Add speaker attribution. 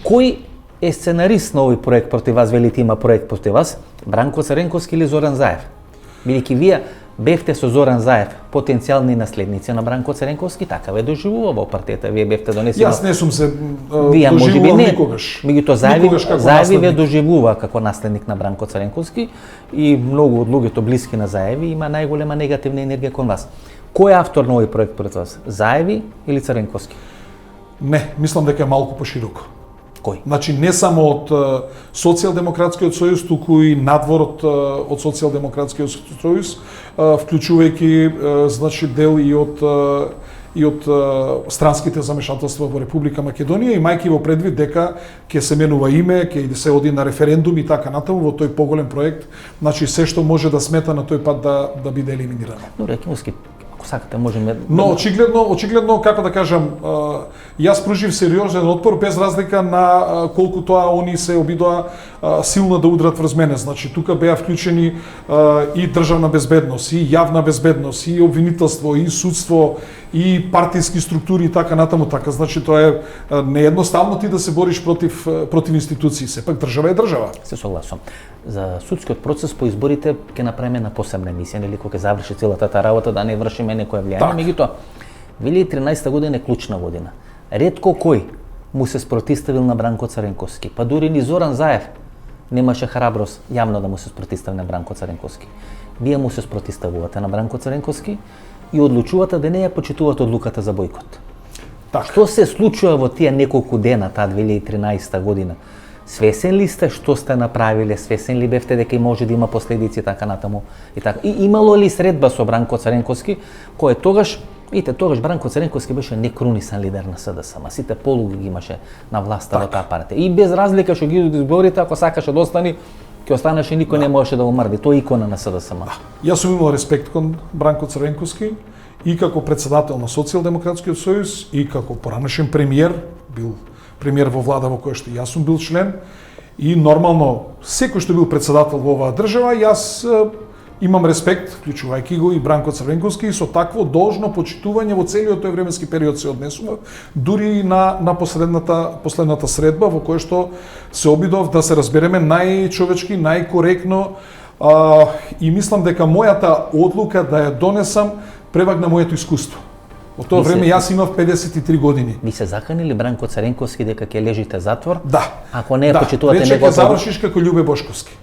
Speaker 1: Кој е сценарист на овој проект против вас, велите има проект против вас? Бранко Црвенковски или Зоран Заев? Бидејќи вие бевте со Зоран Заев потенцијални наследници на Бранко Црвенковски, така ве доживува во партијата, вие бевте донесени.
Speaker 2: Јас не сум се
Speaker 1: вие
Speaker 2: доживувал никогаш.
Speaker 1: Меѓутоа Заеви ве доживува како наследник на Бранко Црвенковски и многу од луѓето блиски на Заеви има најголема негативна енергија кон вас. Кој е автор на овој проект пред вас? Заеви или Црвенковски?
Speaker 2: Не, мислам дека е малку пошироко.
Speaker 1: Кој?
Speaker 2: Значи не само од Социјалдемократскиот сојуз, туку и надвор од Социјалдемократскиот сојуз, вклучувајќи значи дел и од странските замешателства во Република Македонија, имајќи во предвид дека ќе се менува име, ќе се оди на референдум и така натаму во тој поголем проект, значи се што може да смета на тој пат да биде елиминирано.
Speaker 1: Добре, Кимовски, ако сакате можеме.
Speaker 2: Но очигледно како да кажам, јас пружив сериозен отпор без разлика на колку тоа они се обидоа силно да удрат врз мене. Значи тука беа вклучени и државна безбедност, и јавна безбедност, и обвинителство, и судство, и партиски структури и така натаму така. Значи тоа е неедноставно ти да се бориш против институции. Сепак држава е држава.
Speaker 1: Се согласувам. За судскиот процес по изборите ќе направиме на посебна емисија, нели кога ќе заврши целата таа работа да не вршиме некоја влијание. Меѓутоа, 2013 година е клучна година. Ретко кој му се спротиставил на Бранко Црвенковски, па дури ни Зоран Заев немаше храброст јавно да му се спротистави на Бранко Црвенковски. Вие му се спротиставувате на Бранко Црвенковски и одлучувате да не ја почитувате одлуката за бојкот. Што се случува во тие неколку дена таа 2013 година? Свесен ли сте што сте направиле? Свесен ли бевте дека може да има последици така натаму и така? И имало ли средба со Бранко Црвенковски, кој тогаш, тогаш Бранко Црвенковски беше некрунисан лидер на СДСМ, сите полуги ги имаше на власта во таа партија. И без разлика што ги изборите, ако сакаше да остани, ќе останеше, никој не можеше да го мрди. Тој е икона на СДСМ.
Speaker 2: Јас сум имал респект кон Бранко Црвенковски и како председател на Социјалдемократскиот сојуз и како поранешен премиер, бил премиер во влада во која што јас сум бил член и нормално секој што бил председател во оваа држава, јас имам респект, вклучувајќи го и Бранко Црвенковски, и со такво должно почитување во целиот тој временски период се однесува, дури и на последната средба во која што се обидов да се разбереме најчовечки, најкоректно и мислам дека мојата одлука да ја донесам превагна моето искуство. Во тоа време јас имав 53 години.
Speaker 1: Ви се заканили Бранко Црвенковски дека ќе лежите затвор?
Speaker 2: Да.
Speaker 1: Ако не почитувате
Speaker 2: него, рече ќе завршиш како Љубе Бошковски.